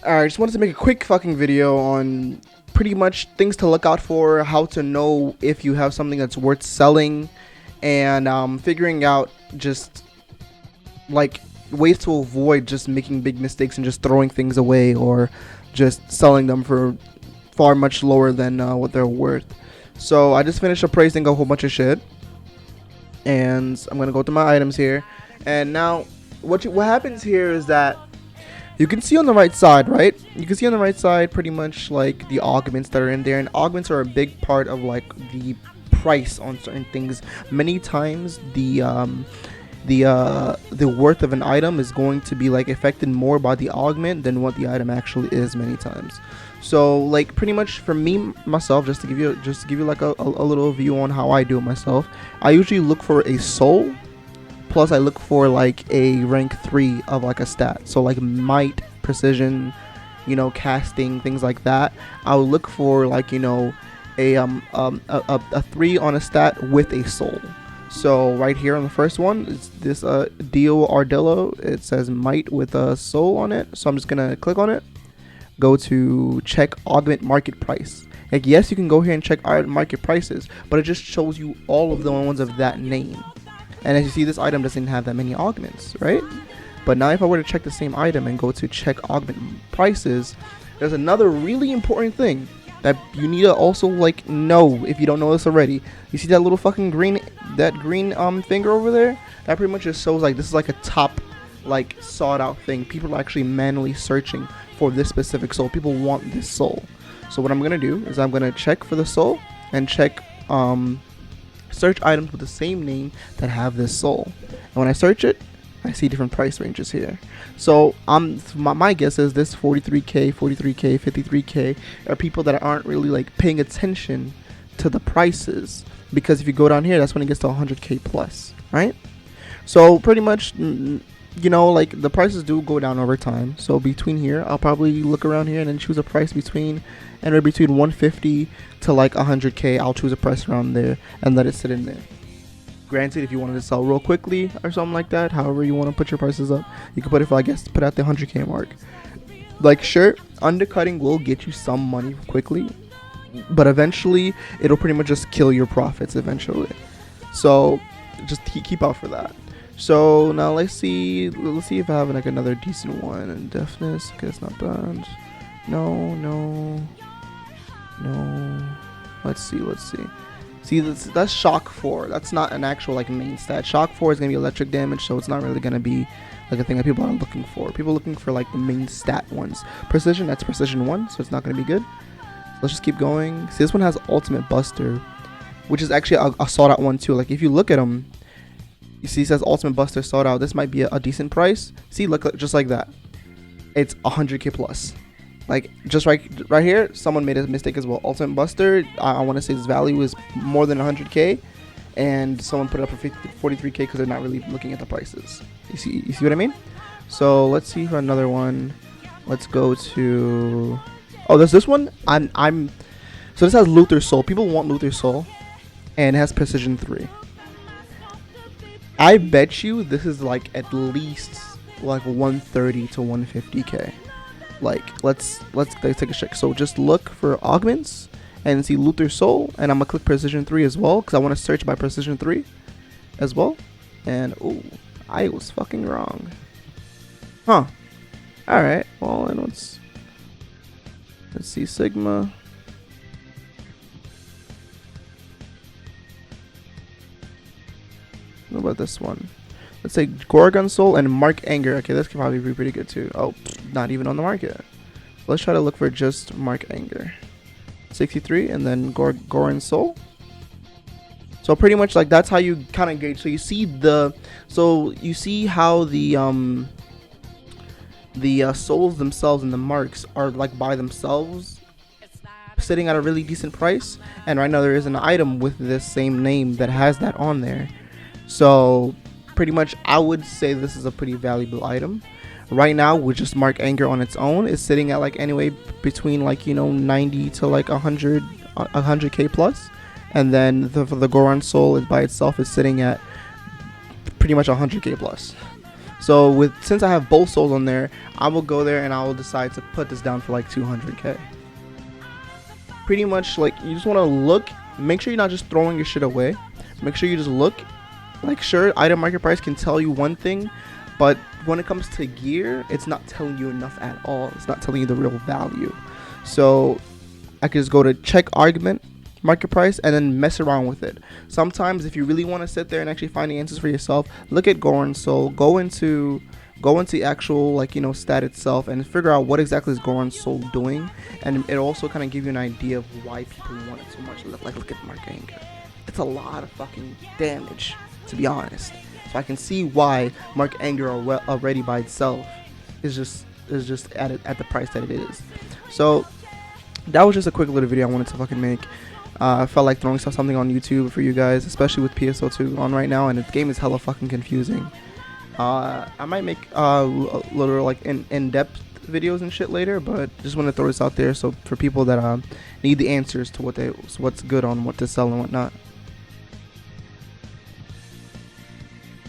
Alright, I just wanted to make a quick fucking video on pretty much things to look out for, how to know if you have something that's worth selling, and figuring out just like ways to avoid just making big mistakes and just throwing things away or just selling them for far much lower than what they're worth. So I just finished appraising a whole bunch of shit, and I'm gonna go through my items here. And now what happens here is that you can see on the right side, right? You can see on the right side pretty much like the augments that are in there, and augments are a big part of like the price on certain things. Many times the worth of an item is going to be like affected more by the augment than what the item actually is many times. So like pretty much for me myself, just to give you like a little view on how I do it myself, I usually look for a soul. Plus, I look for like a rank 3 of like a stat. So like might, precision, casting, things like that. I'll look for like a 3 on a stat with a soul. So right here on the first one is this Dio Ardillo. It says might with a soul on it. So I'm just gonna click on it. Go to check augment market price. Like yes, you can go here and check market prices, but it just shows you all of the ones of that name. And as you see, this item doesn't have that many augments, right? But now if I were to check the same item and go to check augment prices, there's another really important thing that you need to also like know if you don't know this already. You see that little fucking green finger over there? That pretty much just shows like this is like a top like sought out thing. People are actually manually searching for this specific soul. People want this soul. So what I'm gonna do is I'm gonna check for the soul and check search items with the same name that have this soul, and when I search it, I see different price ranges here. So my guess is this 43k, 43k, 53k are people that aren't really like paying attention to the prices, because if you go down here, that's when it gets to 100k plus, right? So pretty much like the prices do go down over time. So between here, I'll probably look around here and then choose a price between 150 to like 100k. I'll choose a price around there and let it sit in there. Granted, if you wanted to sell real quickly or something like that, however you want to put your prices up, you can put it for, I guess, put out the 100k mark. Like sure, undercutting will get you some money quickly, but eventually it'll pretty much just kill your profits eventually. So just keep out for that. So now let's see if I have like another decent one. And deafness, okay, it's not bad. No. Let's see. See, that's shock 4. That's not an actual like main stat. Shock 4 is gonna be electric damage, so it's not really gonna be like a thing that people are looking for. People are looking for like the main stat ones. Precision, that's precision 1, so it's not gonna be good. Let's just keep going. See, this one has ultimate buster, which is actually a sought out one too. Like if you look at them, you see it says ultimate buster sought out. This might be a decent price. See, look, just like that, it's 100k plus. Like just right here, someone made a mistake as well. Ultimate buster, I want to say its value is more than 100k, and someone put it up for 43k because they're not really looking at the prices. You see what I mean? So let's see for another one. Let's go to there's this one. So this has Luther Soul. People want Luther Soul, and it has precision 3. I bet you this is like at least like 130 to 150k. Like let's take a check. So just look for augments and see Luther Soul, and I'm gonna click precision 3 as well because I want to search by precision 3 as well. And I was fucking wrong. Huh. All right. Well, then let's see Sigma. What about this one? Let's say Gorgon Soul and Mark Anger. Okay, this could probably be pretty good too. Oh, not even on the market. Let's try to look for just Mark Anger. 63 and then Goron Soul. So pretty much like that's how you kind of gauge. So you see how the souls themselves and the marks are like by themselves sitting at a really decent price. And right now there is an item with this same name that has that on there. So pretty much I would say this is a pretty valuable item. Right now with just Mark Anger on its own is sitting at like anyway between like 90 to like 100k plus, and then the Goron Soul is by itself is sitting at pretty much 100k plus. So since I have both souls on there, I will go there and I will decide to put this down for like 200k. Pretty much, like, you just want to look, make sure you're not just throwing your shit away. Make sure you just look. Like, sure, item market price can tell you one thing, but when it comes to gear, it's not telling you enough at all. It's not telling you the real value. So I could just go to check augment market price and then mess around with it. Sometimes if you really want to sit there and actually find the answers for yourself, look at Goron's soul, go into the actual, like, you know, stat itself and figure out what exactly is Goron's soul doing, and it also kind of give you an idea of why people want it so much. Like, look at Mark Anger. It's a lot of fucking damage, to be honest. So I can see why Mark Anger already by itself is just at the price that it is. So that was just a quick little video I wanted to fucking make. I felt like throwing something on YouTube for you guys, especially with PSO2 on right now, and the game is hella fucking confusing. I might make little like in-depth videos and shit later, but just want to throw this out there so for people that need the answers to what's good on what to sell and whatnot.